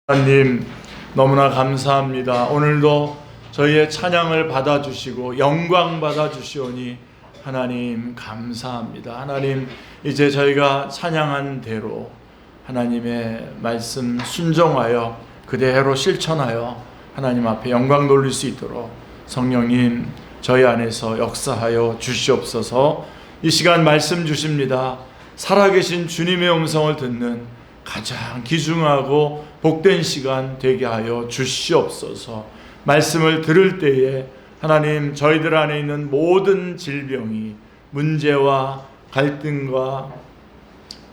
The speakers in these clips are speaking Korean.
하나님 너무나 감사합니다. 오늘도 저희의 찬양을 받아주시고 영광 받아주시오니 하나님 감사합니다. 하나님 이제 저희가 찬양한 대로 하나님의 말씀 순종하여 그대로 실천하여 하나님 앞에 영광 돌릴 수 있도록 성령님 저희 안에서 역사하여 주시옵소서. 이 시간 말씀 주십니다. 살아계신 주님의 음성을 듣는 가장 귀중하고 복된 시간 되게 하여 주시옵소서. 말씀을 들을 때에 하나님 저희들 안에 있는 모든 질병이 문제와 갈등과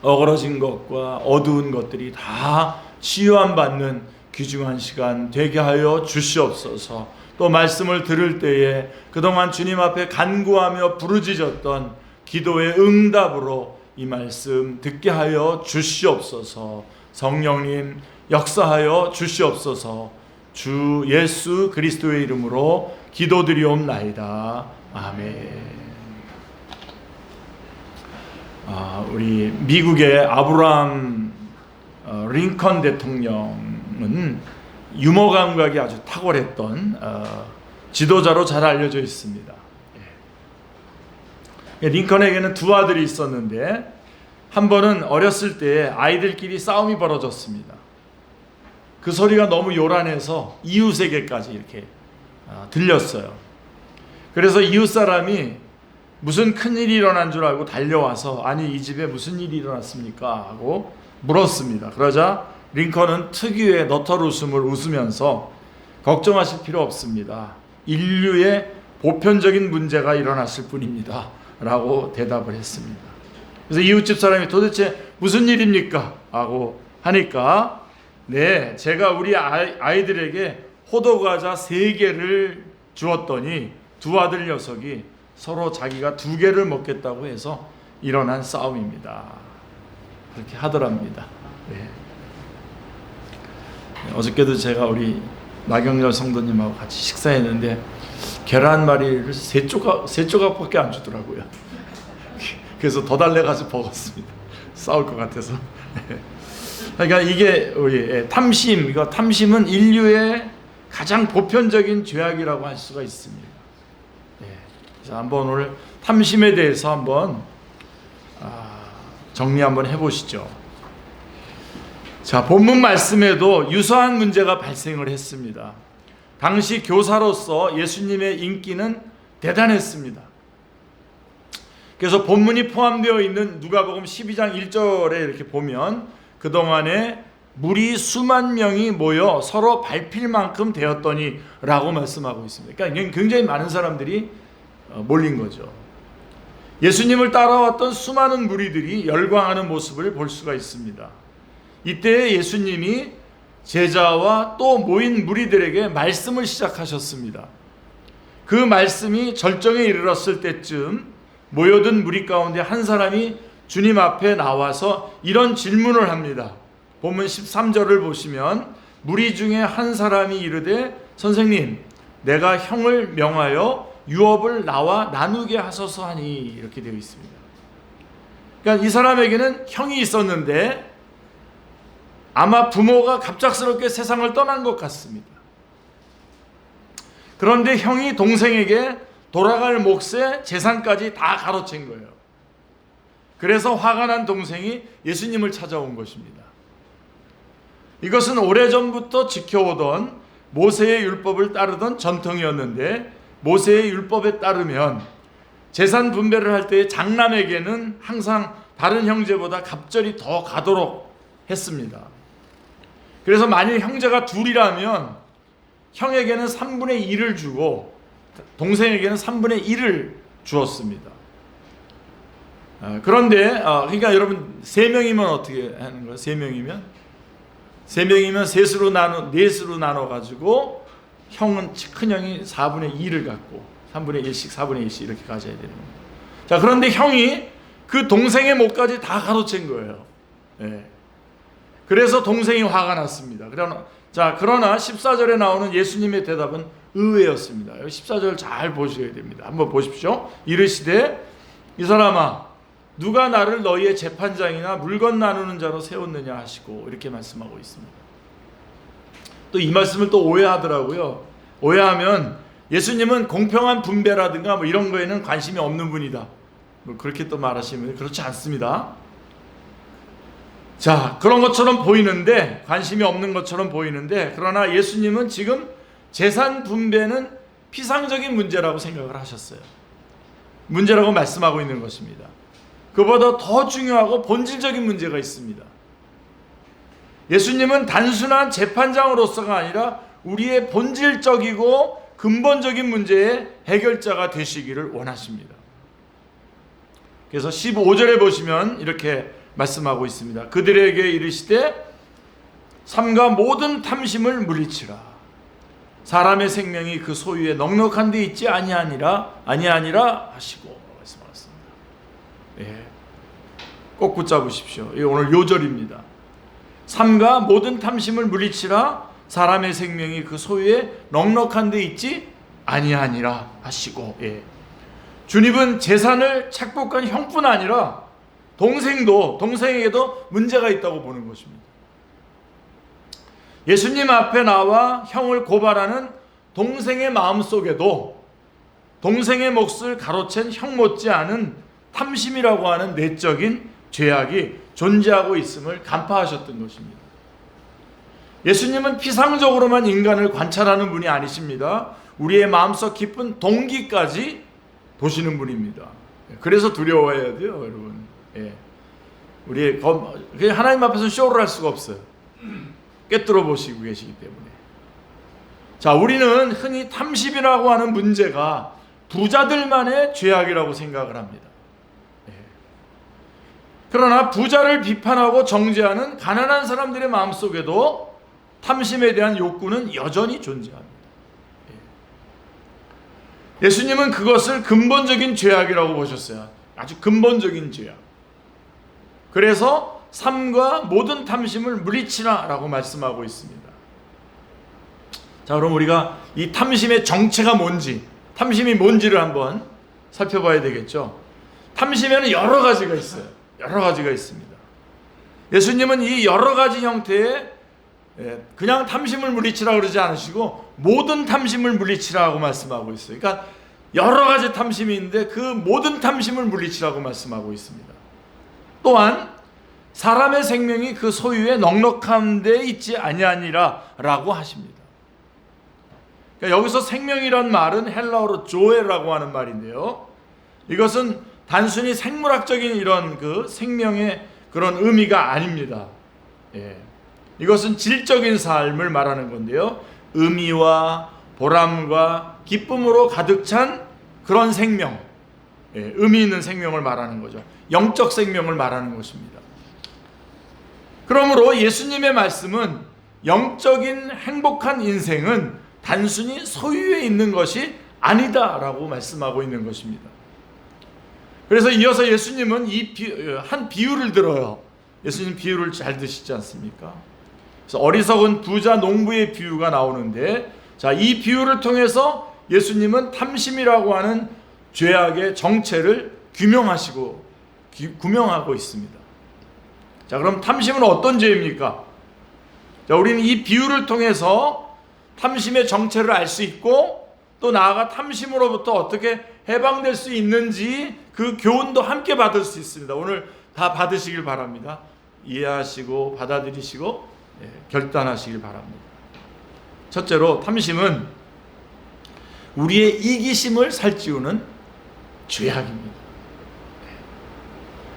어그러진 것과 어두운 것들이 다 치유함 받는 귀중한 시간 되게 하여 주시옵소서. 또 말씀을 들을 때에 그동안 주님 앞에 간구하며 부르짖었던 기도의 응답으로 이 말씀 듣게 하여 주시옵소서. 성령님 역사하여 주시옵소서. 주 예수 그리스도의 이름으로 기도드리옵나이다. 아멘. 우리 미국의 아브라함 링컨 대통령은 유머 감각이 아주 탁월했던 지도자로 잘 알려져 있습니다. 링컨에게는 두 아들이 있었는데 한 번은 어렸을 때 아이들끼리 싸움이 벌어졌습니다. 그 소리가 너무 요란해서 이웃에게까지 이렇게 들렸어요. 그래서 이웃 사람이 무슨 큰일이 일어난 줄 알고 달려와서 아니 이 집에 무슨 일이 일어났습니까? 하고 물었습니다. 그러자 링컨은 특유의 너털 웃음을 웃으면서 걱정하실 필요 없습니다. 인류의 보편적인 문제가 일어났을 뿐입니다. 라고 대답을 했습니다. 그래서 이웃집 사람이 도대체 무슨 일입니까? 하고 하니까 네, 제가 우리 아이들에게 호두과자 3개를 주었더니 두 아들 녀석이 서로 자기가 2개를 먹겠다고 해서 일어난 싸움입니다. 그렇게 하더랍니다. 네. 어저께도 제가 우리 나경열 성도님하고 같이 식사했는데 계란말이를 3조각밖에 안 주더라고요. 그래서 더 달래가지고 먹었습니다. 싸울 것 같아서. 그러니까 이게 우리 탐심, 이거 탐심은 인류의 가장 보편적인 죄악이라고 할 수가 있습니다. 그래서 한번 오늘 탐심에 대해서 한번 정리 한번 해보시죠. 자, 본문 말씀에도 유사한 문제가 발생을 했습니다. 당시 교사로서 예수님의 인기는 대단했습니다. 그래서 본문이 포함되어 있는 누가복음 12장 1절에 이렇게 보면 그동안에 무리 수만 명이 모여 서로 밟힐 만큼 되었더니 라고 말씀하고 있습니다. 그러니까 굉장히 많은 사람들이 몰린 거죠. 예수님을 따라왔던 수많은 무리들이 열광하는 모습을 볼 수가 있습니다. 이때 예수님이 제자와 또 모인 무리들에게 말씀을 시작하셨습니다. 그 말씀이 절정에 이르렀을 때쯤 모여든 무리 가운데 한 사람이 주님 앞에 나와서 이런 질문을 합니다. 본문 13절을 보시면 무리 중에 한 사람이 이르되 선생님 내가 형을 명하여 유업을 나와 나누게 하소서 하니 이렇게 되어 있습니다. 그러니까 이 사람에게는 형이 있었는데 아마 부모가 갑작스럽게 세상을 떠난 것 같습니다. 그런데 형이 동생에게 돌아갈 몫에 재산까지 다 가로챈 거예요. 그래서 화가 난 동생이 예수님을 찾아온 것입니다. 이것은 오래전부터 지켜오던 모세의 율법을 따르던 전통이었는데 모세의 율법에 따르면 재산 분배를 할 때 장남에게는 항상 다른 형제보다 갑절이 더 가도록 했습니다. 그래서 만일 형제가 둘이라면 형에게는 3분의 1을 주고 동생에게는 3분의 1을 주었습니다. 그런데 그러니까 여러분 3명이면 어떻게 하는 거예요? 3명이면 넷으로 나눠 가지고 형은 큰 형이 4분의 2를 갖고 3분의 1씩 4분의 1씩 이렇게 가져야 되는 겁니다. 자, 그런데 형이 그 동생의 몫까지 다 가로챈 거예요. 네. 그래서 동생이 화가 났습니다. 그러나 14절에 나오는 예수님의 대답은 의외였습니다. 14절 잘 보셔야 됩니다. 한번 보십시오. 이르시되 이 사람아 누가 나를 너희의 재판장이나 물건 나누는 자로 세웠느냐 하시고 이렇게 말씀하고 있습니다. 또 이 말씀을 또 오해하더라고요. 오해하면 예수님은 공평한 분배라든가 뭐 이런 거에는 관심이 없는 분이다, 뭐 그렇게 또 말하시면 그렇지 않습니다. 자, 그런 것처럼 보이는데, 관심이 없는 것처럼 보이는데, 그러나 예수님은 지금 재산 분배는 피상적인 문제라고 생각을 하셨어요. 문제라고 말씀하고 있는 것입니다. 그보다 더 중요하고 본질적인 문제가 있습니다. 예수님은 단순한 재판장으로서가 아니라 우리의 본질적이고 근본적인 문제의 해결자가 되시기를 원하십니다. 그래서 15절에 보시면 이렇게 말씀하고 있습니다. 그들에게 이르시되 삼가 모든 탐심을 물리치라. 사람의 생명이 그 소유에 넉넉한 데 있지 아니하니라 하시고 말씀하셨습니다. 예, 꼭 붙잡으십시오. 이 오늘 요절입니다. 삼가 모든 탐심을 물리치라. 사람의 생명이 그 소유에 넉넉한 데 있지 아니하니라 하시고. 예. 주님은 재산을 착복한 형뿐 아니라 동생에게도 문제가 있다고 보는 것입니다. 예수님 앞에 나와 형을 고발하는 동생의 마음속에도 동생의 몫을 가로챈 형 못지않은 탐심이라고 하는 내적인 죄악이 존재하고 있음을 간파하셨던 것입니다. 예수님은 피상적으로만 인간을 관찰하는 분이 아니십니다. 우리의 마음속 깊은 동기까지 보시는 분입니다. 그래서 두려워해야 돼요, 여러분. 예. 우리 하나님 앞에서 쇼를 할 수가 없어요. 꿰뚫어 보시고 계시기 때문에. 자, 우리는 흔히 탐심이라고 하는 문제가 부자들만의 죄악이라고 생각을 합니다. 예. 그러나 부자를 비판하고 정죄하는 가난한 사람들의 마음속에도 탐심에 대한 욕구는 여전히 존재합니다. 예. 예수님은 그것을 근본적인 죄악이라고 보셨어요. 아주 근본적인 죄악. 그래서 삼가 모든 탐심을 물리치라 라고 말씀하고 있습니다. 자, 그럼 우리가 이 탐심의 정체가 뭔지, 탐심이 뭔지를 한번 살펴봐야 되겠죠. 탐심에는 여러 가지가 있어요. 여러 가지가 있습니다. 예수님은 이 여러 가지 형태의 그냥 탐심을 물리치라 그러지 않으시고 모든 탐심을 물리치라고 말씀하고 있어요. 그러니까 여러 가지 탐심이 있는데 그 모든 탐심을 물리치라고 말씀하고 있습니다. 또한 사람의 생명이 그 소유에 넉넉한 데 있지 아니하니라 라고 하십니다. 그러니까 여기서 생명이란 말은 헬라어로 조에라고 하는 말인데요, 이것은 단순히 생물학적인 이런 그 생명의 그런 의미가 아닙니다. 예. 이것은 질적인 삶을 말하는 건데요, 의미와 보람과 기쁨으로 가득 찬 그런 생명, 예, 의미 있는 생명을 말하는 거죠. 영적 생명을 말하는 것입니다. 그러므로 예수님의 말씀은 영적인 행복한 인생은 단순히 소유에 있는 것이 아니다라고 말씀하고 있는 것입니다. 그래서 이어서 예수님은 한 비유를 들어요. 예수님 비유를 잘 드시지 않습니까? 그래서 어리석은 부자 농부의 비유가 나오는데, 자, 이 비유를 통해서 예수님은 탐심이라고 하는 죄악의 정체를 규명하고 있습니다. 자, 그럼 탐심은 어떤 죄입니까? 자, 우리는 이 비유를 통해서 탐심의 정체를 알 수 있고, 또 나아가 탐심으로부터 어떻게 해방될 수 있는지 그 교훈도 함께 받을 수 있습니다. 오늘 다 받으시길 바랍니다. 이해하시고 받아들이시고 결단하시길 바랍니다. 첫째로, 탐심은 우리의 이기심을 살찌우는 죄악입니다.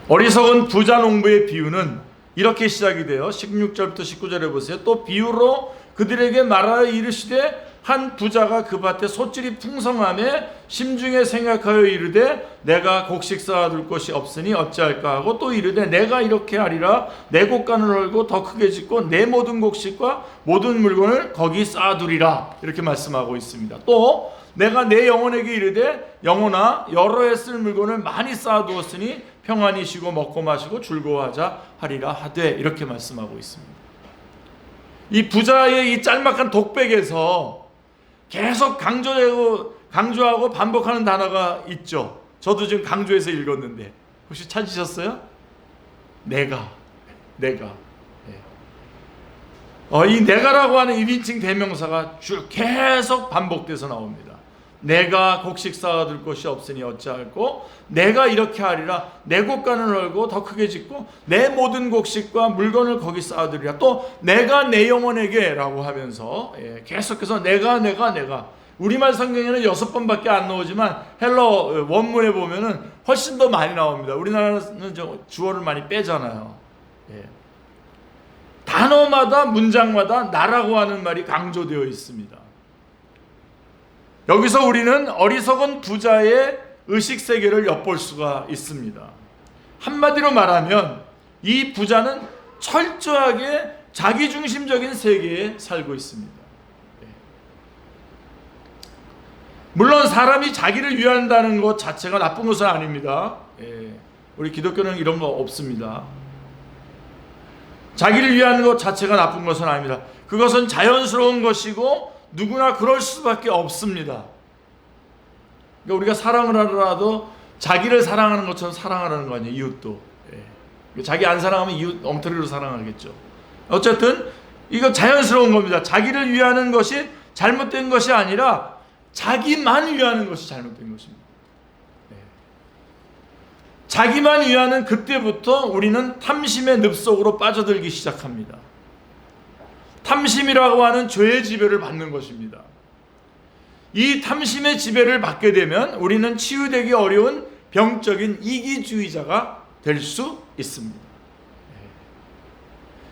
어리석은 부자 농부의 비유는 이렇게 시작이 돼요. 16절부터 19절에 보세요. 또 비유로 그들에게 말하여 이르시되 한 부자가 그 밭에 소질이 풍성하며 심중에 생각하여 이르되 내가 곡식 쌓아둘 곳이 없으니 어찌할까 하고, 또 이르되 내가 이렇게 하리라. 내 곳간을 헐고 더 크게 짓고 내 모든 곡식과 모든 물건을 거기 쌓아두리라. 이렇게 말씀하고 있습니다. 또 내가 내 영혼에게 이르되 영혼아, 여러 해 쓸 물건을 많이 쌓아두었으니 평안히 쉬고 먹고 마시고 즐거워하자 하리라 하되, 이렇게 말씀하고 있습니다. 이 부자의 이 짤막한 독백에서 계속 강조하고 반복하는 단어가 있죠. 저도 지금 강조해서 읽었는데 혹시 찾으셨어요? 내가. 이 내가라고 하는 1인칭 대명사가 쭉 계속 반복돼서 나옵니다. 내가 곡식 쌓아둘 곳이 없으니 어찌할꼬, 내가 이렇게 하리라, 내 곳간을 널고 더 크게 짓고 내 모든 곡식과 물건을 거기 쌓아두리라. 또 내가 내 영혼에게 라고 하면서 계속해서 내가 우리말 성경에는 6번밖에 안 나오지만 헬러 원문에 보면은 훨씬 더 많이 나옵니다. 우리나라는 주어를 많이 빼잖아요. 단어마다 문장마다 나라고 하는 말이 강조되어 있습니다. 여기서 우리는 어리석은 부자의 의식세계를 엿볼 수가 있습니다. 한마디로 말하면 이 부자는 철저하게 자기중심적인 세계에 살고 있습니다. 물론 사람이 자기를 위한다는 것 자체가 나쁜 것은 아닙니다. 우리 기독교는 이런 거 없습니다. 자기를 위하는 것 자체가 나쁜 것은 아닙니다. 그것은 자연스러운 것이고 누구나 그럴 수밖에 없습니다. 그러니까 우리가 사랑을 하더라도 자기를 사랑하는 것처럼 사랑하라는 거 아니에요. 이웃도. 자기 안 사랑하면 이웃 엉터리로 사랑하겠죠. 어쨌든 이거 자연스러운 겁니다. 자기를 위하는 것이 잘못된 것이 아니라 자기만 위하는 것이 잘못된 것입니다. 자기만 위하는 그때부터 우리는 탐심의 늪속으로 빠져들기 시작합니다. 탐심이라고 하는 죄의 지배를 받는 것입니다. 이 탐심의 지배를 받게 되면 우리는 치유되기 어려운 병적인 이기주의자가 될 수 있습니다.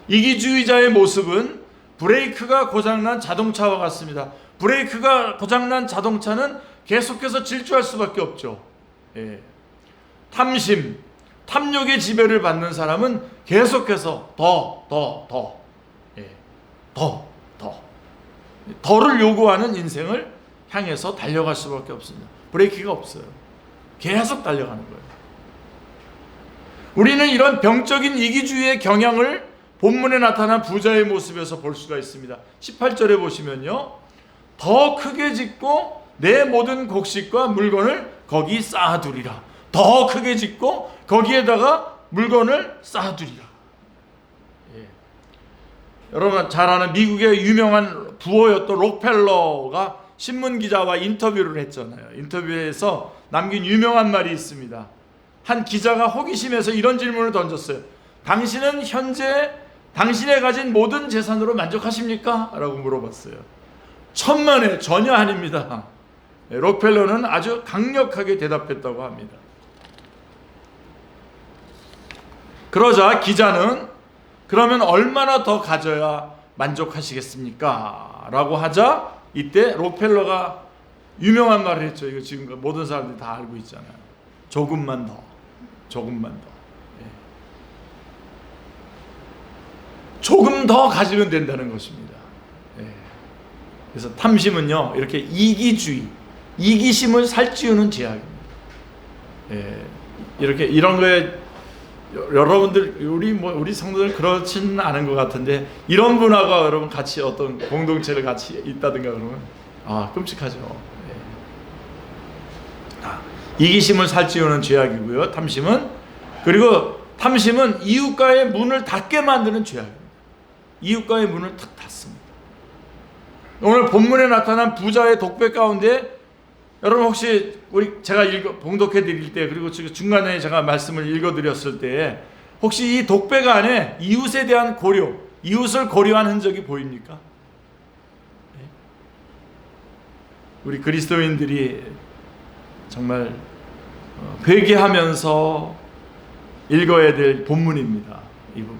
이기주의자의 모습은 브레이크가 고장난 자동차와 같습니다. 브레이크가 고장난 자동차는 계속해서 질주할 수밖에 없죠. 탐심, 탐욕의 지배를 받는 사람은 계속해서 더를 요구하는 인생을 향해서 달려갈 수밖에 없습니다. 브레이크가 없어요. 계속 달려가는 거예요. 우리는 이런 병적인 이기주의의 경향을 본문에 나타난 부자의 모습에서 볼 수가 있습니다. 18절에 보시면요, 더 크게 짓고 내 모든 곡식과 물건을 거기 쌓아두리라. 더 크게 짓고 거기에다가 물건을 쌓아두리라. 여러분 잘 아는 미국의 유명한 부호였던 록펠러가 신문기자와 인터뷰를 했잖아요. 인터뷰에서 남긴 유명한 말이 있습니다. 한 기자가 호기심에서 이런 질문을 던졌어요. 당신은 현재 당신의 가진 모든 재산으로 만족하십니까? 라고 물어봤어요. 천만에 전혀 아닙니다. 록펠러는 아주 강력하게 대답했다고 합니다. 그러자 기자는 그러면 얼마나 더 가져야 만족하시겠습니까? 라고 하자 이때 록펠러가 유명한 말을 했죠. 이거 지금 모든 사람들이 다 알고 있잖아요. 조금만 더. 조금 더 가지면 된다는 것입니다. 그래서 탐심은요, 이렇게 이기심을 살찌우는 제약입니다. 이렇게 이런 거에 여러분들 우리 성도들 그렇지는 않은 것 같은데 이런 분하고 여러분 같이 어떤 공동체를 같이 있다든가 그러면 끔찍하죠. 이기심을 살찌우는 죄악이고요. 탐심은. 그리고 탐심은 이웃과의 문을 닫게 만드는 죄악입니다. 이웃과의 문을 탁 닫습니다. 오늘 본문에 나타난 부자의 독배 가운데 여러분 혹시 제가 봉독해 드릴 때 그리고 중간에 제가 말씀을 읽어 드렸을 때 혹시 이 독배가 안에 이웃에 대한 고려, 이웃을 고려한 흔적이 보입니까? 우리 그리스도인들이 정말 회개하면서 읽어야 될 본문입니다. 이 부분.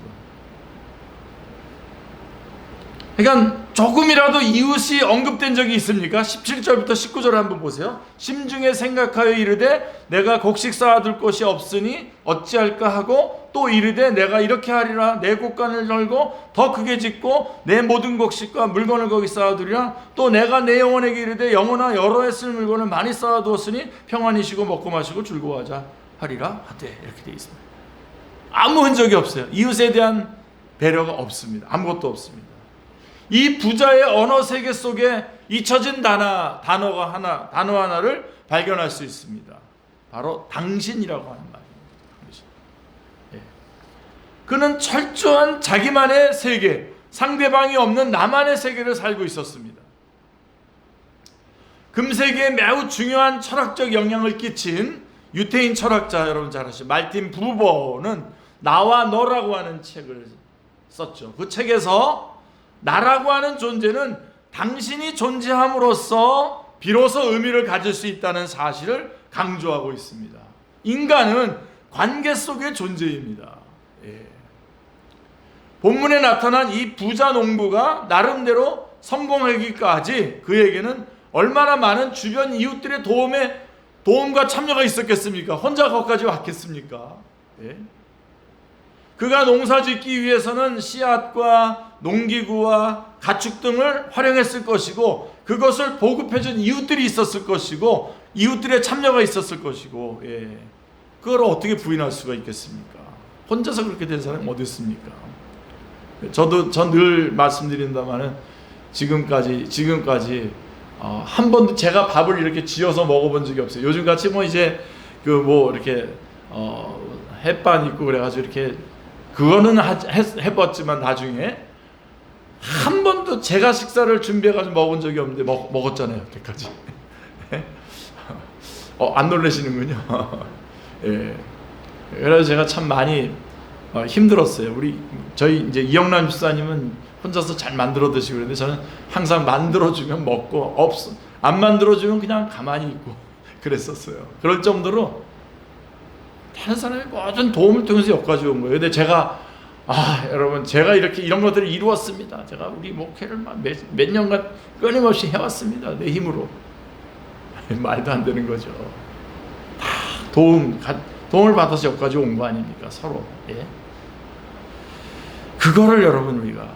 그러니까 조금이라도 이웃이 언급된 적이 있습니까? 17절부터 19절 한번 보세요. 심중에 생각하여 이르되 내가 곡식 쌓아둘 곳이 없으니 어찌할까 하고 또 이르되 내가 이렇게 하리라. 내 곳간을 널고 더 크게 짓고 내 모든 곡식과 물건을 거기 쌓아두리라. 또 내가 내 영혼에게 이르되 영혼아 여러 해 쓸 물건을 많이 쌓아두었으니 평안히 쉬고 먹고 마시고 즐거워하자 하리라 하되. 이렇게 되어 있습니다. 아무 흔적이 없어요. 이웃에 대한 배려가 없습니다. 아무것도 없습니다. 이 부자의 언어 세계 속에 잊혀진 단어 하나를 발견할 수 있습니다. 바로 당신이라고 하는 말입니다. 그는 철저한 자기만의 세계, 상대방이 없는 나만의 세계를 살고 있었습니다. 금세기에 매우 중요한 철학적 영향을 끼친 유태인 철학자, 여러분 잘 아시죠? 말틴 부버는 나와 너라고 하는 책을 썼죠. 그 책에서 나라고 하는 존재는 당신이 존재함으로써 비로소 의미를 가질 수 있다는 사실을 강조하고 있습니다. 인간은 관계 속의 존재입니다. 본문에 나타난 이 부자 농부가 나름대로 성공하기까지 그에게는 얼마나 많은 주변 이웃들의 도움과 참여가 있었겠습니까? 혼자 거기까지 왔겠습니까? 그가 농사 짓기 위해서는 씨앗과 농기구와 가축 등을 활용했을 것이고, 그것을 보급해준 이웃들이 있었을 것이고, 이웃들의 참여가 있었을 것이고, 그걸 어떻게 부인할 수가 있겠습니까? 혼자서 그렇게 된 사람이 어디 있습니까? 전 늘 말씀드린다마는 지금까지 한 번도 제가 밥을 이렇게 지어서 먹어본 적이 없어요. 요즘 같이 이제 이렇게 햇반 있고 그래가지고 이렇게 그거는 해봤지만 나중에 한 번도 제가 식사를 준비해가지고 먹은 적이 없는데 먹었잖아요, 여태까지. 안 놀라시는군요. 그래서 제가 참 많이 힘들었어요. 저희 이제 이영남 집사님은 혼자서 잘 만들어 드시고 그러는데 저는 항상 만들어주면 먹고 안 만들어주면 그냥 가만히 있고 그랬었어요. 그럴 정도로 다른 사람이 모든 도움을 통해서 여기까지 온 거예요. 근데 제가 여러분, 제가 이런 것들을 이루었습니다. 제가 우리 목회를 몇 년간 끊임없이 해왔습니다. 내 힘으로. 말도 안 되는 거죠. 다 도움을 받아서 여기까지 온 거 아닙니까? 서로. 그거를 여러분 우리가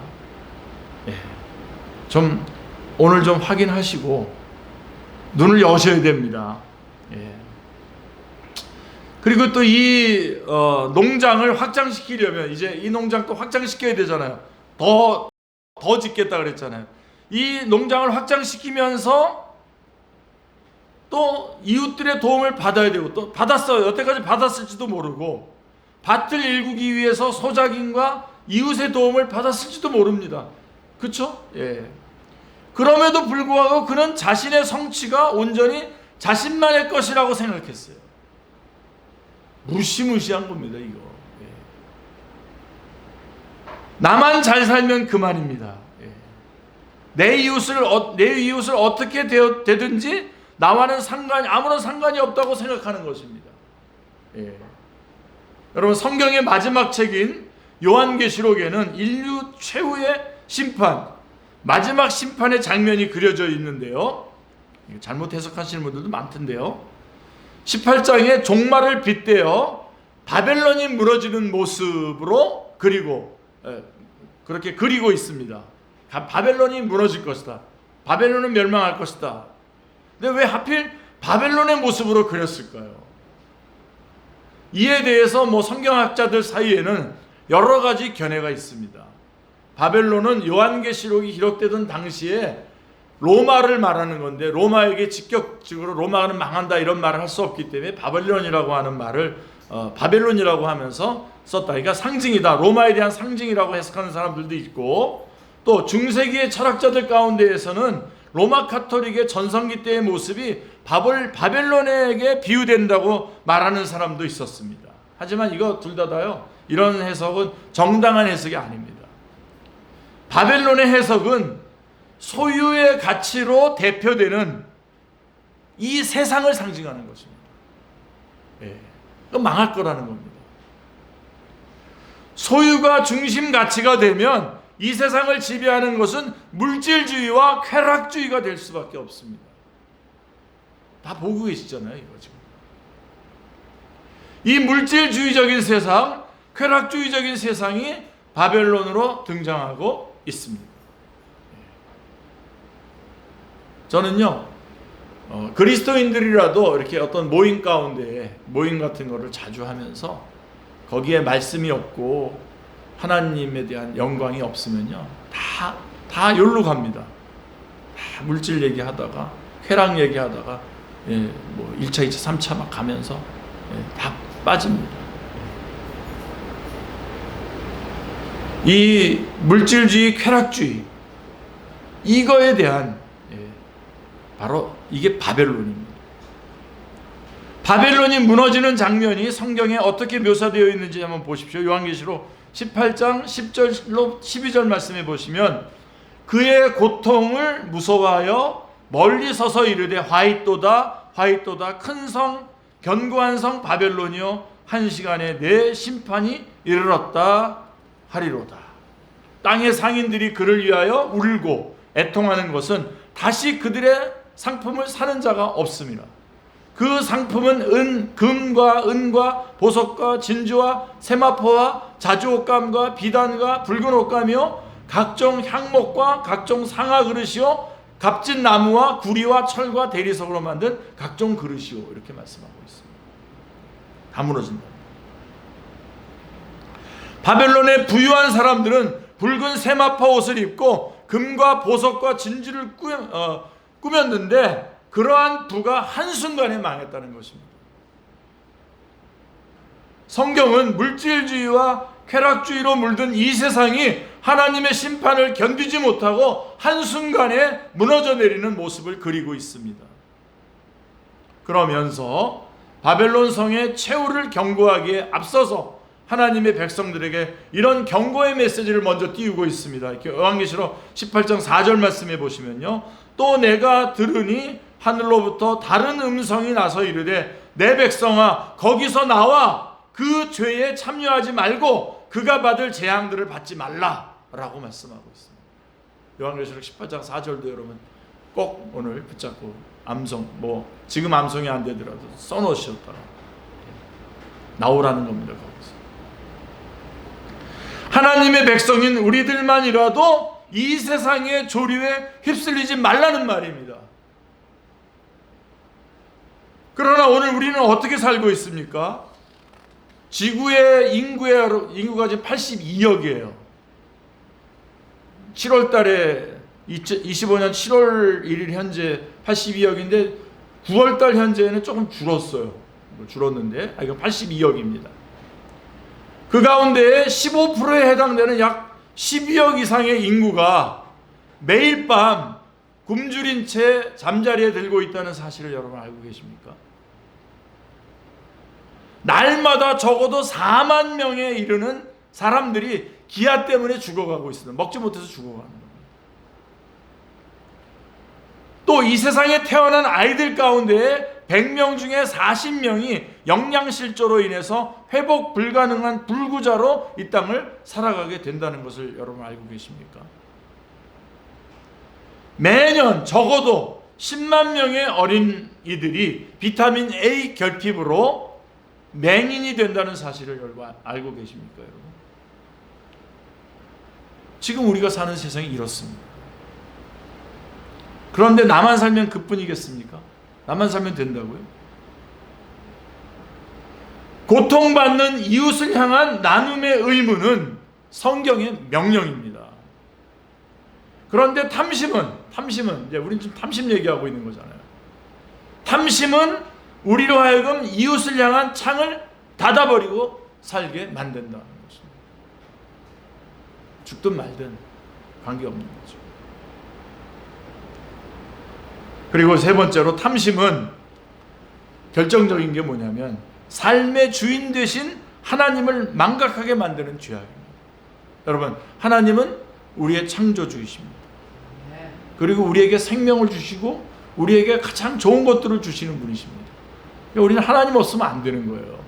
오늘 좀 확인하시고 눈을 여셔야 됩니다. 그리고 또 이 농장을 확장시키려면 이제 이 농장 또 확장시켜야 되잖아요. 더 짓겠다 그랬잖아요. 이 농장을 확장시키면서 또 이웃들의 도움을 받아야 되고, 또 받았어요. 여태까지 받았을지도 모르고, 밭을 일구기 위해서 소작인과 이웃의 도움을 받았을지도 모릅니다. 그렇죠? 그럼에도 불구하고 그는 자신의 성취가 온전히 자신만의 것이라고 생각했어요. 무시무시한 겁니다, 이거. 나만 잘 살면 그만입니다. 내 이웃을 어떻게 되든지 나와는 아무런 상관이 없다고 생각하는 것입니다. 여러분, 성경의 마지막 책인 요한계시록에는 인류 최후의 심판, 마지막 심판의 장면이 그려져 있는데요. 잘못 해석하시는 분들도 많던데요. 18장에 종말을 빗대어 바벨론이 무너지는 모습으로 그렇게 그리고 있습니다. 바벨론이 무너질 것이다. 바벨론은 멸망할 것이다. 근데 왜 하필 바벨론의 모습으로 그렸을까요? 이에 대해서 성경학자들 사이에는 여러 가지 견해가 있습니다. 바벨론은 요한계시록이 기록되던 당시에 로마를 말하는 건데, 로마에게 직접적으로 로마는 망한다 이런 말을 할 수 없기 때문에 바벨론이라고 하는 말을 바벨론이라고 하면서 썼다. 그러니까 상징이다. 로마에 대한 상징이라고 해석하는 사람들도 있고, 또 중세기의 철학자들 가운데에서는 로마 카톨릭의 전성기 때의 모습이 바벨론에게 비유된다고 말하는 사람도 있었습니다. 하지만 이거 둘 다요, 이런 해석은 정당한 해석이 아닙니다. 바벨론의 해석은 소유의 가치로 대표되는 이 세상을 상징하는 것입니다. 그건 망할 거라는 겁니다. 소유가 중심 가치가 되면 이 세상을 지배하는 것은 물질주의와 쾌락주의가 될 수밖에 없습니다. 다 보고 계시잖아요, 이거 지금. 이 물질주의적인 세상, 쾌락주의적인 세상이 바벨론으로 등장하고 있습니다. 저는요, 그리스도인들이라도 이렇게 어떤 모임 가운데 모임 같은 거를 자주 하면서 거기에 말씀이 없고 하나님에 대한 영광이 없으면요, 다 여기로 갑니다. 다 물질 얘기하다가 쾌락 얘기하다가 1차, 2차, 3차 막 가면서 다 빠집니다. 이 물질주의, 쾌락주의, 이거에 대한 바로 이게 바벨론입니다. 바벨론이 무너지는 장면이 성경에 어떻게 묘사되어 있는지 한번 보십시오. 요한계시록 18장 10절로 12절 말씀해 보시면, 그의 고통을 무서워하여 멀리 서서 이르되 화이또다 화이또다, 큰 성 견고한 성 바벨론이여, 한 시간에 내 심판이 이르렀다 하리로다. 땅의 상인들이 그를 위하여 울고 애통하는 것은 다시 그들의 상품을 사는 자가 없습니다. 그 상품은 금과 은과 보석과 진주와 세마포와 자주옷감과 비단과 붉은 옷감이요, 각종 향목과 각종 상아 그릇이요, 값진 나무와 구리와 철과 대리석으로 만든 각종 그릇이요, 이렇게 말씀하고 있습니다. 다 무너진다. 바벨론의 부유한 사람들은 붉은 세마포 옷을 입고 금과 보석과 진주를 꾸몄는데, 그러한 부가 한순간에 망했다는 것입니다. 성경은 물질주의와 쾌락주의로 물든 이 세상이 하나님의 심판을 견디지 못하고 한순간에 무너져 내리는 모습을 그리고 있습니다. 그러면서 바벨론 성의 최후를 경고하기에 앞서서 하나님의 백성들에게 이런 경고의 메시지를 먼저 띄우고 있습니다. 요한계시록 18장 4절 말씀해 보시면요, 또 내가 들으니 하늘로부터 다른 음성이 나서 이르되, 내 백성아 거기서 나와 그 죄에 참여하지 말고 그가 받을 재앙들을 받지 말라 라고 말씀하고 있습니다. 요한계시록 18장 4절도 여러분 꼭 오늘 붙잡고 암송, 지금 암송이 안 되더라도 써놓으셨다가 나오라는 겁니다. 거기서 하나님의 백성인 우리들만이라도 이 세상의 조류에 휩쓸리지 말라는 말입니다. 그러나 오늘 우리는 어떻게 살고 있습니까? 지구의 인구가 지금 82억이에요. 7월 달에 25년 7월 1일 현재 82억인데 9월 달 현재는 조금 줄었어요. 줄었는데 이건 82억입니다. 그 가운데 15%에 해당되는 약 12억 이상의 인구가 매일 밤 굶주린 채 잠자리에 들고 있다는 사실을 여러분 알고 계십니까? 날마다 적어도 4만 명에 이르는 사람들이 기아 때문에 죽어가고 있습니다. 먹지 못해서 죽어가는 겁니다. 또 이 세상에 태어난 아이들 가운데 100명 중에 40명이 영양실조로 인해서 회복 불가능한 불구자로 이 땅을 살아가게 된다는 것을 여러분 알고 계십니까? 매년 적어도 10만 명의 어린이들이 비타민 A 결핍으로 맹인이 된다는 사실을 여러분 알고 계십니까? 여러분? 지금 우리가 사는 세상이 이렇습니다. 그런데 나만 살면 그뿐이겠습니까? 나만 살면 된다고요? 고통받는 이웃을 향한 나눔의 의무는 성경의 명령입니다. 그런데 탐심은 이제 우리는 지금 탐심 얘기하고 있는 거잖아요. 탐심은 우리로 하여금 이웃을 향한 창을 닫아버리고 살게 만든다는 것입니다. 죽든 말든 관계없는 거죠. 그리고 세 번째로 탐심은 결정적인 게 뭐냐면 삶의 주인 되신 하나님을 망각하게 만드는 죄악입니다. 여러분, 하나님은 우리의 창조주이십니다. 그리고 우리에게 생명을 주시고 우리에게 가장 좋은 것들을 주시는 분이십니다. 우리는 하나님 없으면 안 되는 거예요.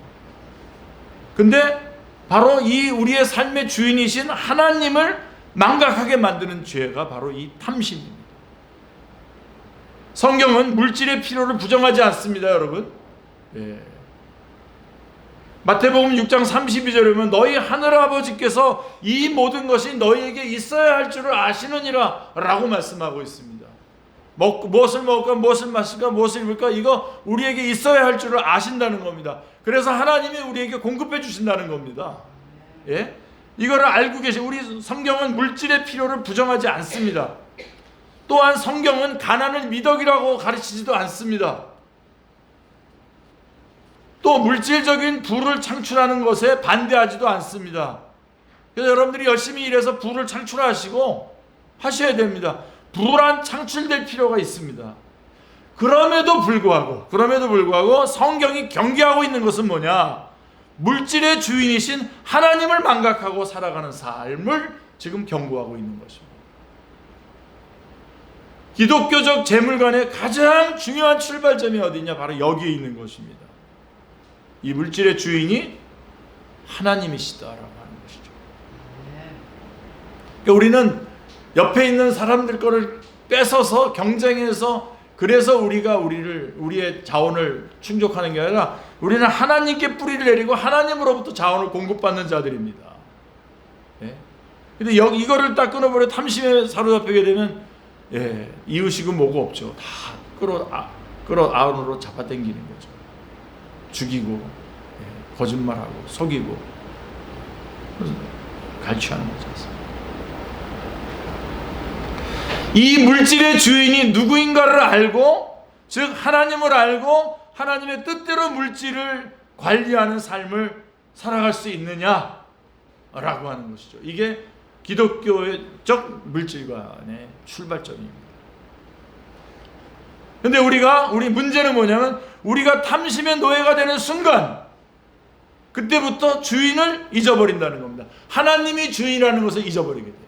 근데 바로 이 우리의 삶의 주인이신 하나님을 망각하게 만드는 죄가 바로 이 탐심입니다. 성경은 물질의 필요를 부정하지 않습니다, 여러분. 마태복음 6장 32절에 보면 너희 하늘아버지께서 이 모든 것이 너희에게 있어야 할 줄을 아시느니라 라고 말씀하고 있습니다. 무엇을 먹을까, 무엇을 마실까, 무엇을 입을까, 이거 우리에게 있어야 할 줄을 아신다는 겁니다. 그래서 하나님이 우리에게 공급해 주신다는 겁니다. 예? 이거를 알고 우리 성경은 물질의 필요를 부정하지 않습니다. 또한 성경은 가난을 미덕이라고 가르치지도 않습니다. 또 물질적인 부를 창출하는 것에 반대하지도 않습니다. 그래서 여러분들이 열심히 일해서 부를 창출하시고 하셔야 됩니다. 부란 창출될 필요가 있습니다. 그럼에도 불구하고 성경이 경계하고 있는 것은 뭐냐? 물질의 주인이신 하나님을 망각하고 살아가는 삶을 지금 경고하고 있는 것입니다. 기독교적 재물관의 가장 중요한 출발점이 어디냐? 바로 여기에 있는 것입니다. 이 물질의 주인이 하나님이시다라고 하는 것이죠. 그러니까 우리는 옆에 있는 사람들 거를 뺏어서 경쟁해서 그래서 우리가 우리의 자원을 충족하는 게 아니라 우리는 하나님께 뿌리를 내리고 하나님으로부터 자원을 공급받는 자들입니다. 근데 이거를 딱 끊어버려 탐심에 사로잡히게 되면 이웃이고 뭐고 없죠. 다 끌어 안으로 잡아당기는 거죠. 죽이고 거짓말하고 속이고 갈취하는 거죠. 이 물질의 주인이 누구인가를 알고, 즉 하나님을 알고 하나님의 뜻대로 물질을 관리하는 삶을 살아갈 수 있느냐라고 하는 것이죠. 이게 기독교적 물질관의 출발점입니다. 근데 우리 문제는 뭐냐면 우리가 탐심의 노예가 되는 순간 그때부터 주인을 잊어버린다는 겁니다. 하나님이 주인이라는 것을 잊어버리게 돼요.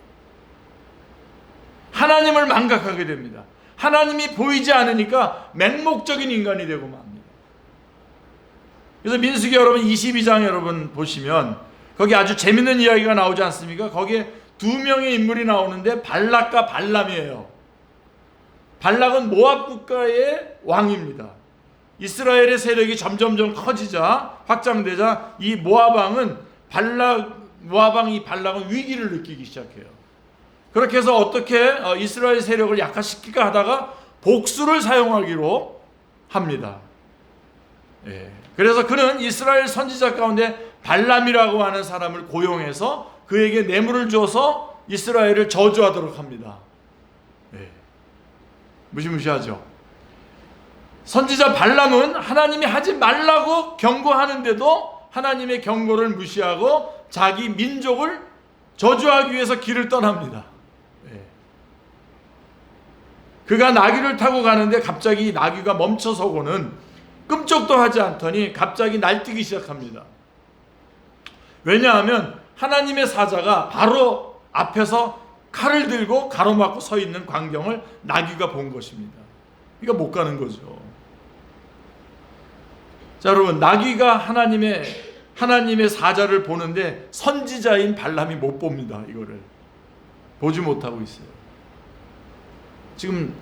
하나님을 망각하게 됩니다. 하나님이 보이지 않으니까 맹목적인 인간이 되고 맙니다. 그래서 민수기 여러분 22장 여러분 보시면 거기 아주 재밌는 이야기가 나오지 않습니까? 거기에 두 명의 인물이 나오는데 발락과 발람이에요. 발락은 모압 국가의 왕입니다. 이스라엘의 세력이 점점점 커지자 확장되자 이 모압 왕은 발락은 위기를 느끼기 시작해요. 그렇게 해서 어떻게 이스라엘 세력을 약화시킬까 하다가 복수를 사용하기로 합니다. 그래서 그는 이스라엘 선지자 가운데 발람이라고 하는 사람을 고용해서 그에게 뇌물을 줘서 이스라엘을 저주하도록 합니다. 무시무시하죠. 선지자 발람은 하나님이 하지 말라고 경고하는데도 하나님의 경고를 무시하고 자기 민족을 저주하기 위해서 길을 떠납니다. 그가 나귀를 타고 가는데 갑자기 나귀가 멈춰서고는 끔찍도 하지 않더니 갑자기 날뛰기 시작합니다. 왜냐하면 하나님의 사자가 바로 앞에서 칼을 들고 가로막고 서 있는 광경을 나귀가 본 것입니다. 그러니까 못 가는 거죠. 자, 여러분, 나귀가 하나님의 사자를 보는데 선지자인 발람이 못 봅니다. 이거를 보지 못하고 있어요. 지금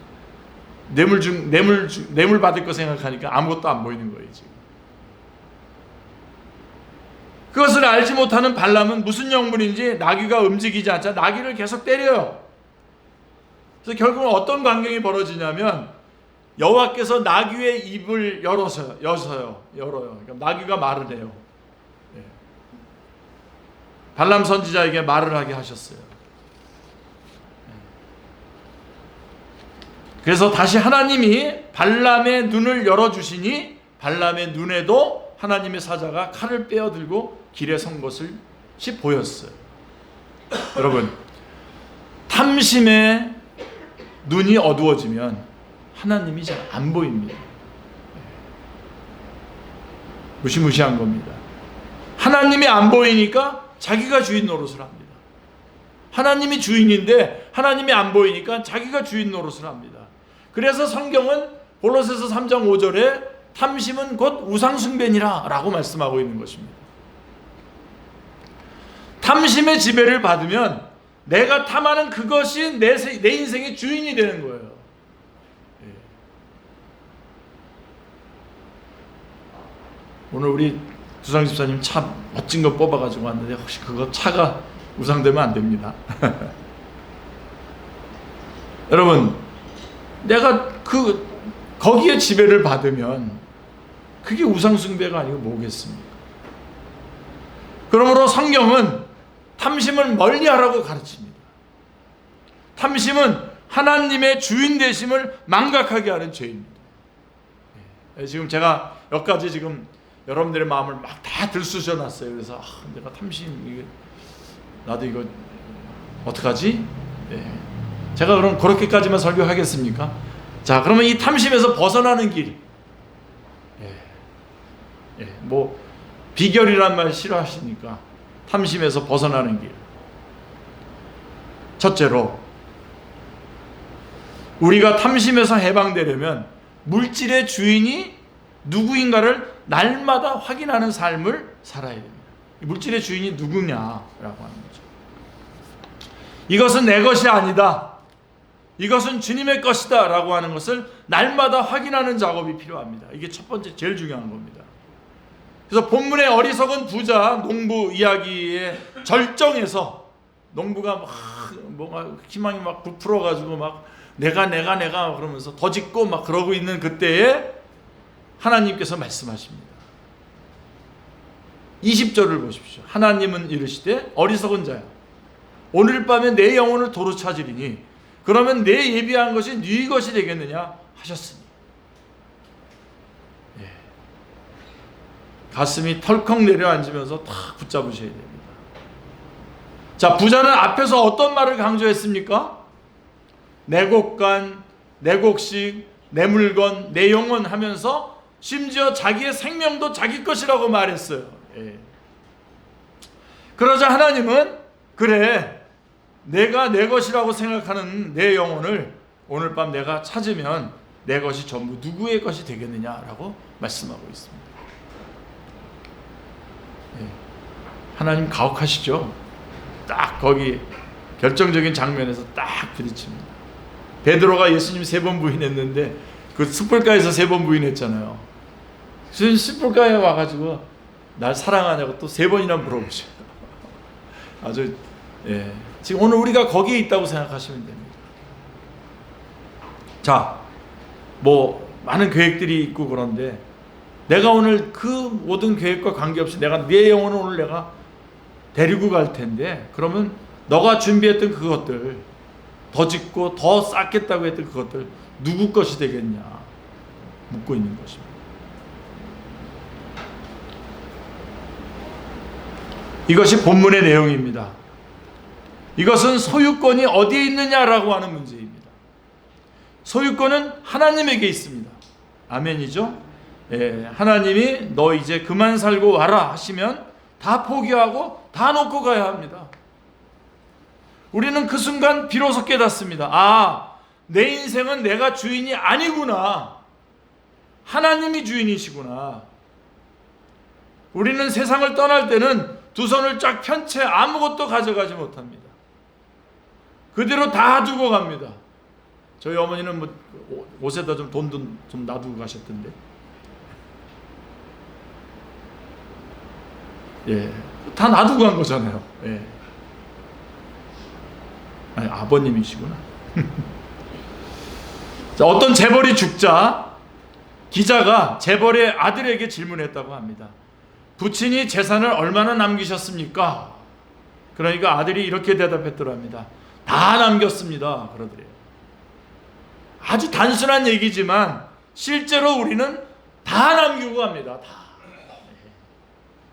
뇌물 받을 거 생각하니까 아무것도 안 보이는 거예요. 지금 그것을 알지 못하는 발람은 무슨 영문인지 나귀가 움직이지 않자 나귀를 계속 때려요. 그래서 결국은 어떤 광경이 벌어지냐면 여호와께서 나귀의 입을 열어요. 그러니까 나귀가 말을 해요. 발람 선지자에게 말을 하게 하셨어요. 그래서 다시 하나님이 발람의 눈을 열어주시니 발람의 눈에도 하나님의 사자가 칼을 빼어들고 길에 선 것이 보였어요. 여러분, 탐심의 눈이 어두워지면 하나님이 잘 안 보입니다. 무시무시한 겁니다. 하나님이 안 보이니까 자기가 주인 노릇을 합니다. 하나님이 주인인데 하나님이 안 보이니까 자기가 주인 노릇을 합니다. 그래서 성경은 골로새서 3장 5절에 탐심은 곧 우상숭배니라 라고 말씀하고 있는 것입니다. 탐심의 지배를 받으면 내가 탐하는 그것이 내 인생의 주인이 되는 거예요. 오늘 우리 두상 집사님 차 멋진 거 뽑아가지고 왔는데 혹시 그거 차가 우상되면 안 됩니다. 여러분, 내가 거기에 지배를 받으면 그게 우상숭배가 아니고 뭐겠습니까? 그러므로 성경은 탐심을 멀리하라고 가르칩니다. 탐심은 하나님의 주인 되심을 망각하게 하는 죄입니다. 지금 제가 몇 가지 지금 여러분들의 마음을 막 다 들쑤셔 놨어요. 그래서 내가 탐심 나도 이거 어떡하지? 제가 그럼 그렇게까지만 설교하겠습니까? 자, 그러면 이 탐심에서 벗어나는 길. 뭐 비결이란 말 싫어하시니까 탐심에서 벗어나는 길. 첫째로, 우리가 탐심에서 해방되려면 물질의 주인이 누구인가를 날마다 확인하는 삶을 살아야 됩니다. 물질의 주인이 누구냐라고 하는 거죠. 이것은 내 것이 아니다, 이것은 주님의 것이다 라고 하는 것을 날마다 확인하는 작업이 필요합니다. 이게 첫 번째 제일 중요한 겁니다. 그래서 본문의 어리석은 부자 농부 이야기의 절정에서 농부가 막 뭔가 희망이 막 부풀어가지고 막 내가 그러면서 더 짓고 막 그러고 있는 그때에 하나님께서 말씀하십니다. 20절을 보십시오. 하나님은 이르시되 어리석은 자야, 오늘 밤에 내 영혼을 도로 찾으리니 그러면 내 예비한 것이 네 것이 되겠느냐 하셨으니. 가슴이 털컥 내려앉으면서 탁 붙잡으셔야 됩니다. 자, 부자는 앞에서 어떤 말을 강조했습니까? 내 곳간, 내 곡식, 내 물건, 내 영혼 하면서 심지어 자기의 생명도 자기 것이라고 말했어요. 그러자 하나님은 그래, 내가 내 것이라고 생각하는 내 영혼을 오늘 밤 내가 찾으면 내 것이 전부 누구의 것이 되겠느냐라고 말씀하고 있습니다. 하나님 가혹하시죠? 딱 거기 결정적인 장면에서 딱 부딪힙니다. 베드로가 예수님 3번 부인했는데 그 숯불가에서 3번 부인했잖아요. 숯불가에 와가지고 날 사랑하냐고 또 3번이나 물어보셔요. 아주 지금 오늘 우리가 거기에 있다고 생각하시면 됩니다. 자, 뭐 많은 계획들이 있고 그런데 내가 오늘 그 모든 계획과 관계없이 내가 내 영혼을 오늘 내가 데리고 갈 텐데, 그러면 너가 준비했던 그것들, 더 짓고 더 쌓겠다고 했던 그것들 누구 것이 되겠냐 묻고 있는 것입니다. 이것이 본문의 내용입니다. 이것은 소유권이 어디에 있느냐라고 하는 문제입니다. 소유권은 하나님에게 있습니다. 아멘이죠? 하나님이 너 이제 그만 살고 와라 하시면 다 포기하고 다 놓고 가야 합니다. 우리는 그 순간 비로소 깨닫습니다. 아, 내 인생은 내가 주인이 아니구나. 하나님이 주인이시구나. 우리는 세상을 떠날 때는 두 손을 쫙 편 채 아무것도 가져가지 못합니다. 그대로 다 두고 갑니다. 저희 어머니는 뭐 옷에다 좀 돈 좀 놔두고 가셨던데. 다 놔두고 간 거잖아요. 아니, 아버님이시구나. 자, 어떤 재벌이 죽자 기자가 재벌의 아들에게 질문했다고 합니다. 부친이 재산을 얼마나 남기셨습니까? 그러니까 아들이 이렇게 대답했더랍니다. 다 남겼습니다. 그러더래요. 아주 단순한 얘기지만 실제로 우리는 다 남기고 갑니다. 다.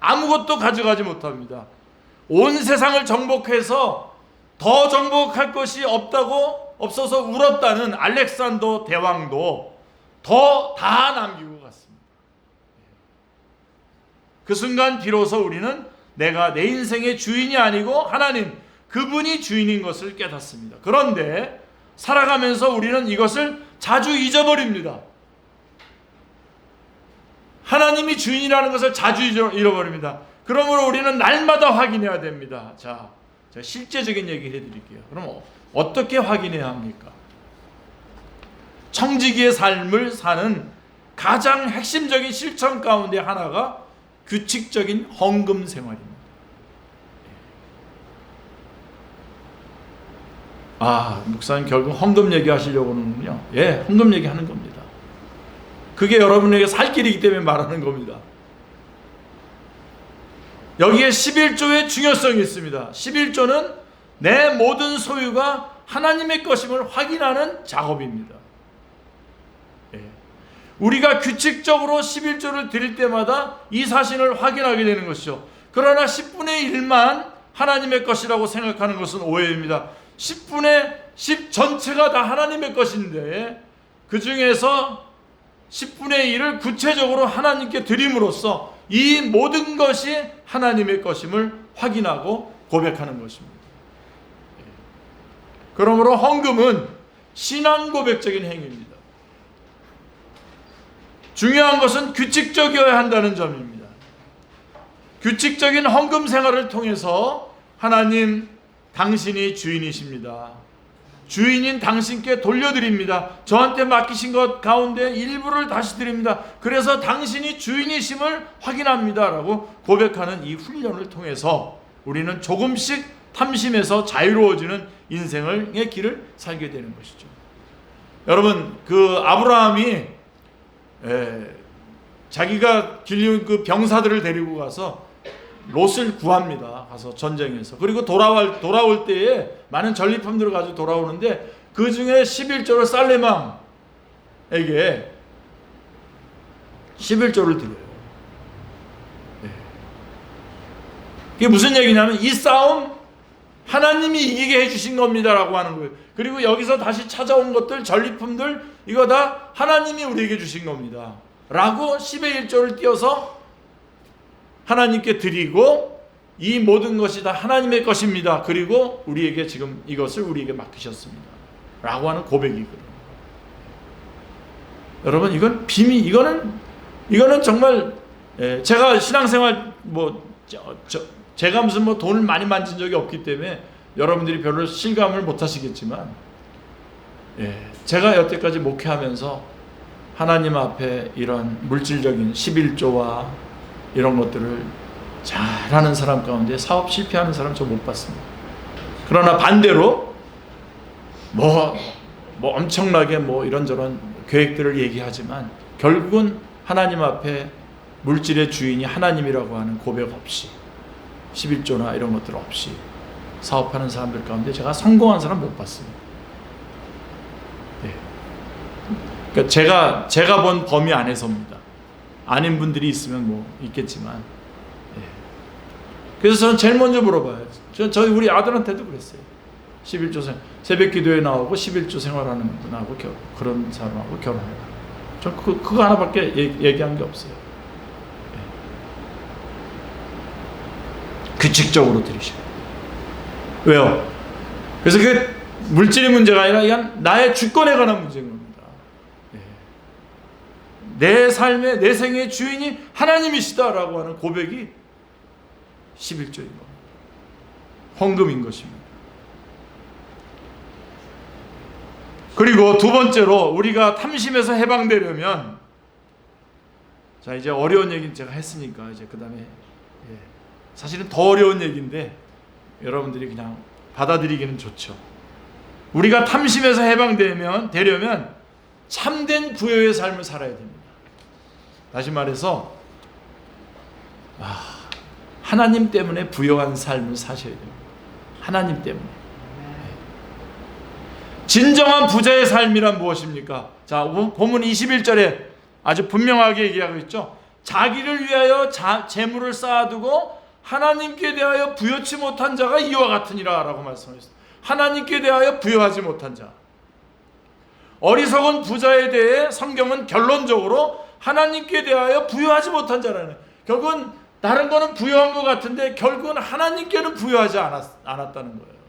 아무것도 가져가지 못합니다. 온 세상을 정복해서 더 정복할 것이 없어서 울었다는 알렉산더 대왕도 다 남기고 갔습니다. 그 순간 비로소 우리는 내가 내 인생의 주인이 아니고 하나님, 그분이 주인인 것을 깨닫습니다. 그런데 살아가면서 우리는 이것을 자주 잊어버립니다. 하나님이 주인이라는 것을 자주 잃어버립니다. 그러므로 우리는 날마다 확인해야 됩니다. 자, 제가 실제적인 얘기 해드릴게요. 그럼 어떻게 확인해야 합니까? 청지기의 삶을 사는 가장 핵심적인 실천 가운데 하나가 규칙적인 헌금 생활입니다. 아, 목사님 결국 헌금 얘기하시려고 하는군요. 헌금 얘기하는 겁니다. 그게 여러분에게 살 길이기 때문에 말하는 겁니다. 여기에 11조의 중요성이 있습니다. 11조는 내 모든 소유가 하나님의 것임을 확인하는 작업입니다. 우리가 규칙적으로 11조를 드릴 때마다 이 사실을 확인하게 되는 것이죠. 그러나 10분의 1만 하나님의 것이라고 생각하는 것은 오해입니다. 10분의 10 전체가 다 하나님의 것인데 그 중에서 10분의 1을 구체적으로 하나님께 드림으로써 이 모든 것이 하나님의 것임을 확인하고 고백하는 것입니다. 그러므로 헌금은 신앙 고백적인 행위입니다. 중요한 것은 규칙적이어야 한다는 점입니다. 규칙적인 헌금 생활을 통해서 하나님, 당신이 주인이십니다. 주인인 당신께 돌려드립니다. 저한테 맡기신 것 가운데 일부를 다시 드립니다. 그래서 당신이 주인이심을 확인합니다. 라고 고백하는 이 훈련을 통해서 우리는 조금씩 탐심에서 자유로워지는 인생의 길을 살게 되는 것이죠. 여러분, 그 아브라함이 자기가 길리운 그 병사들을 데리고 가서 롯을 구합니다. 가서 전쟁에서. 그리고 돌아올 때에 많은 전리품들을 가지고 돌아오는데 그 중에 11조를 살레망에게 11조를 드려요. 이게 무슨 얘기냐면 이 싸움 하나님이 이기게 해주신 겁니다 라고 하는 거예요. 그리고 여기서 다시 찾아온 것들, 전리품들, 이거 다 하나님이 우리에게 주신 겁니다 라고 10의 1조를 띄어서 하나님께 드리고 이 모든 것이 다 하나님의 것입니다. 그리고 우리에게 지금 이것을 우리에게 맡기셨습니다 라고 하는 고백이거든요. 여러분, 이건 비밀, 이거는 정말 제가 신앙생활 제가 무슨 돈을 많이 만진 적이 없기 때문에 여러분들이 별로 실감을 못 하시겠지만 제가 여태까지 목회하면서 하나님 앞에 이런 물질적인 11조와 이런 것들을 잘하는 사람 가운데 사업 실패하는 사람 저 못 봤습니다. 그러나 반대로 엄청나게 이런저런 계획들을 얘기하지만 결국은 하나님 앞에 물질의 주인이 하나님이라고 하는 고백 없이 11조나 이런 것들 없이 사업하는 사람들 가운데 제가 성공한 사람 못 봤습니다. 그러니까 제가 본 범위 안에서입니다. 아닌 분들이 있으면 있겠지만. 그래서 저는 제일 먼저 물어봐요. 저희 우리 아들한테도 그랬어요. 11조 새벽 기도에 나오고 11조 생활하는 분하고 그런 사람하고 결혼해라. 저 그거 하나밖에 얘기한 게 없어요. 규칙적으로 드리셔요. 왜요? 그래서 그게 물질의 문제가 아니라 이건 나의 주권에 관한 문제인 겁니다. 내 삶의, 내 생의 주인이 하나님이시다라고 하는 고백이 11조인 겁니다. 헌금인 것입니다. 그리고 두 번째로 우리가 탐심에서 해방되려면, 자 이제 어려운 얘기는 제가 했으니까 이제 그 다음에 사실은 더 어려운 얘기인데 여러분들이 그냥 받아들이기는 좋죠. 우리가 탐심에서 해방되려면 참된 부여의 삶을 살아야 됩니다. 다시 말해서 하나님 때문에 부여한 삶을 사셔야 됩니다. 하나님 때문에. 진정한 부자의 삶이란 무엇입니까? 자, 본문 21절에 아주 분명하게 얘기하고 있죠. 자기를 위하여 재물을 쌓아두고 하나님께 대하여 부여치 못한 자가 이와 같으니라 라고 말씀하셨습니다. 하나님께 대하여 부여하지 못한 자. 어리석은 부자에 대해 성경은 결론적으로 하나님께 대하여 부여하지 못한 자라는, 결국은 다른 거는 부여한 것 같은데 결국은 하나님께는 부여하지 않았다는 거예요.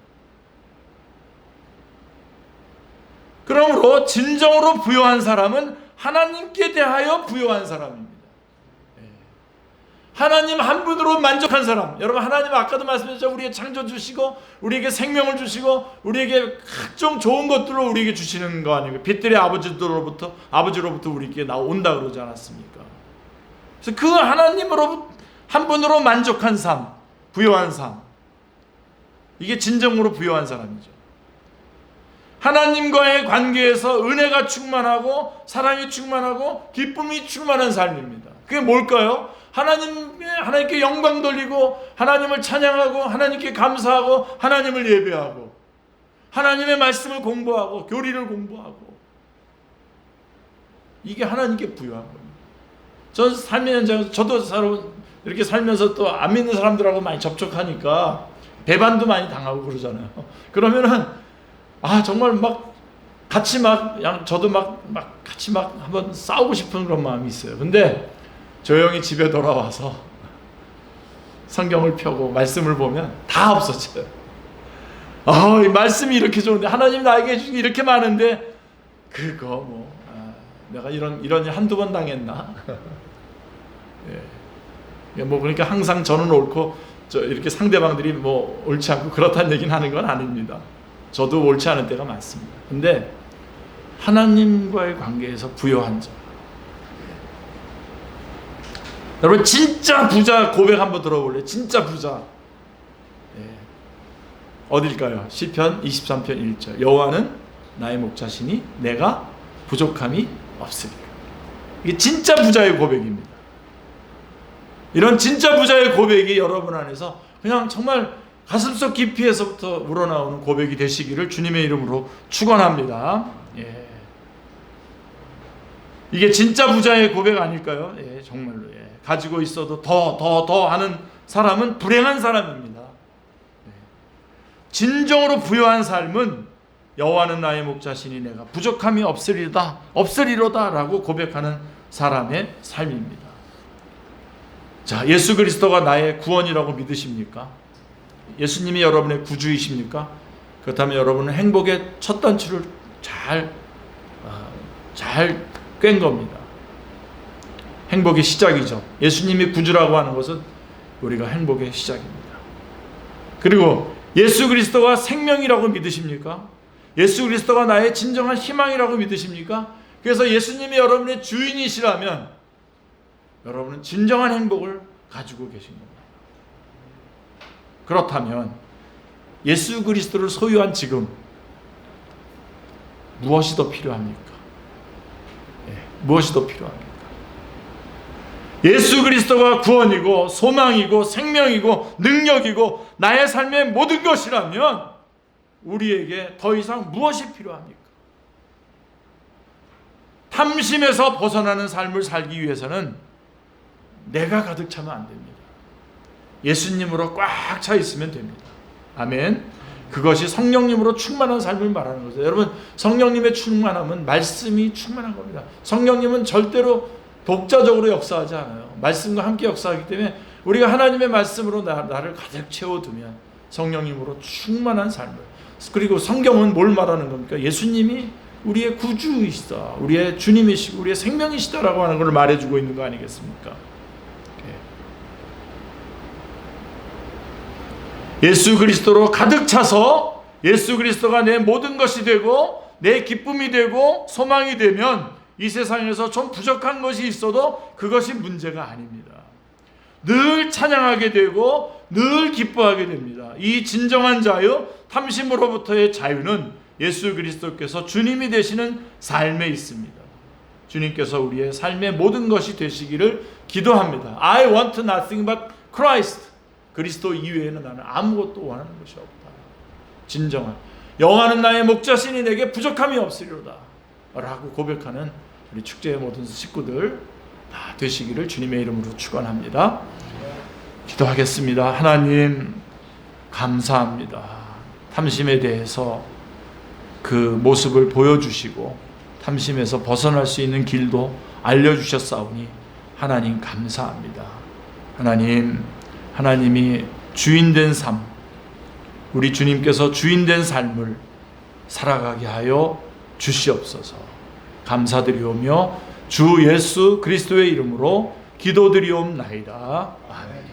그러므로 진정으로 부여한 사람은 하나님께 대하여 부여한 사람입니다. 하나님 한 분으로 만족한 사람. 여러분, 하나님 아까도 말씀드렸죠. 우리에게 창조 주시고 우리에게 생명을 주시고 우리에게 각종 좋은 것들로 우리에게 주시는 거 아니에요. 빛들의 아버지로부터 우리에게 나온다 그러지 않았습니까? 그래서 그 하나님으로 한 분으로 만족한 삶, 부여한 삶, 이게 진정으로 부여한 사람이죠. 하나님과의 관계에서 은혜가 충만하고 사랑이 충만하고 기쁨이 충만한 삶입니다. 그게 뭘까요? 하나님께 영광 돌리고 하나님을 찬양하고 하나님께 감사하고 하나님을 예배하고 하나님의 말씀을 공부하고 교리를 공부하고, 이게 하나님께 부여한 겁니다. 저 삶의 현장에서 저도 이렇게 살면서 또 안 믿는 사람들하고 많이 접촉하니까 배반도 많이 당하고 그러잖아요. 그러면은 정말 막 같이 저도 막 같이 한번 싸우고 싶은 그런 마음이 있어요. 근데 조용히 집에 돌아와서 성경을 펴고 말씀을 보면 다 없어져요. 이 말씀이 이렇게 좋은데, 하나님 나에게 해주신 게 이렇게 많은데 그거 내가 이런 한두 번 당했나? 예. 그러니까 항상 저는 옳고 이렇게 상대방들이 옳지 않고 그렇다는 얘기는 하는 건 아닙니다. 저도 옳지 않은 때가 많습니다. 근데 하나님과의 관계에서 부요한 자, 여러분 진짜 부자 고백 한번 들어볼래요? 진짜 부자. 어딜까요? 시편 23편 1절. 여호와는 나의 목자시니 내가 부족함이 없으리라. 이게 진짜 부자의 고백입니다. 이런 진짜 부자의 고백이 여러분 안에서 그냥 정말 가슴속 깊이에서부터 우러나오는 고백이 되시기를 주님의 이름으로 축원합니다. 이게 진짜 부자의 고백 아닐까요? 정말로. 가지고 있어도 더 하는 사람은 불행한 사람입니다. 진정으로 부유한 삶은 여호와는 나의 목자시니 내가 부족함이 없으리로다 라고 고백하는 사람의 삶입니다. 자, 예수 그리스도가 나의 구원이라고 믿으십니까? 예수님이 여러분의 구주이십니까? 그렇다면 여러분은 행복의 첫 단추를 잘 꿰은 겁니다. 행복의 시작이죠. 예수님이 구주라고 하는 것은 우리가 행복의 시작입니다. 그리고 예수 그리스도가 생명이라고 믿으십니까? 예수 그리스도가 나의 진정한 희망이라고 믿으십니까? 그래서 예수님이 여러분의 주인이시라면 여러분은 진정한 행복을 가지고 계신 겁니다. 그렇다면 예수 그리스도를 소유한 지금 무엇이 더 필요합니까? 무엇이 더 필요합니까? 예수 그리스도가 구원이고 소망이고 생명이고 능력이고 나의 삶의 모든 것이라면 우리에게 더 이상 무엇이 필요합니까? 탐심에서 벗어나는 삶을 살기 위해서는 내가 가득 차면 안 됩니다. 예수님으로 꽉 차 있으면 됩니다. 아멘. 그것이 성령님으로 충만한 삶을 말하는 거죠. 여러분, 성령님의 충만함은 말씀이 충만한 겁니다. 성령님은 절대로 독자적으로 역사하지 않아요. 말씀과 함께 역사하기 때문에 우리가 하나님의 말씀으로 나를 가득 채워두면 성령님으로 충만한 삶을. 그리고 성경은 뭘 말하는 겁니까? 예수님이 우리의 구주이시다, 우리의 주님이시고 우리의 생명이시다라고 하는 걸 말해주고 있는 거 아니겠습니까? 예수 그리스도로 가득 차서 예수 그리스도가 내 모든 것이 되고 내 기쁨이 되고 소망이 되면 이 세상에서 좀 부족한 것이 있어도 그것이 문제가 아닙니다. 늘 찬양하게 되고 늘 기뻐하게 됩니다. 이 진정한 자유, 탐심으로부터의 자유는 예수 그리스도께서 주님이 되시는 삶에 있습니다. 주님께서 우리의 삶의 모든 것이 되시기를 기도합니다. I want nothing but Christ. 그리스도 이외에는 나는 아무것도 원하는 것이 없다. 진정한 여호와는 나의 목자시니 내게 부족함이 없으리로다 라고 고백하는 우리 축제의 모든 식구들 다 되시기를 주님의 이름으로 축원합니다. 기도하겠습니다. 하나님 감사합니다. 탐심에 대해서 그 모습을 보여주시고 탐심에서 벗어날 수 있는 길도 알려주셨사오니 하나님 감사합니다. 하나님이 주인된 삶, 우리 주님께서 주인된 삶을 살아가게 하여 주시옵소서. 감사드리오며 주 예수 그리스도의 이름으로 기도드리옵나이다. 아멘.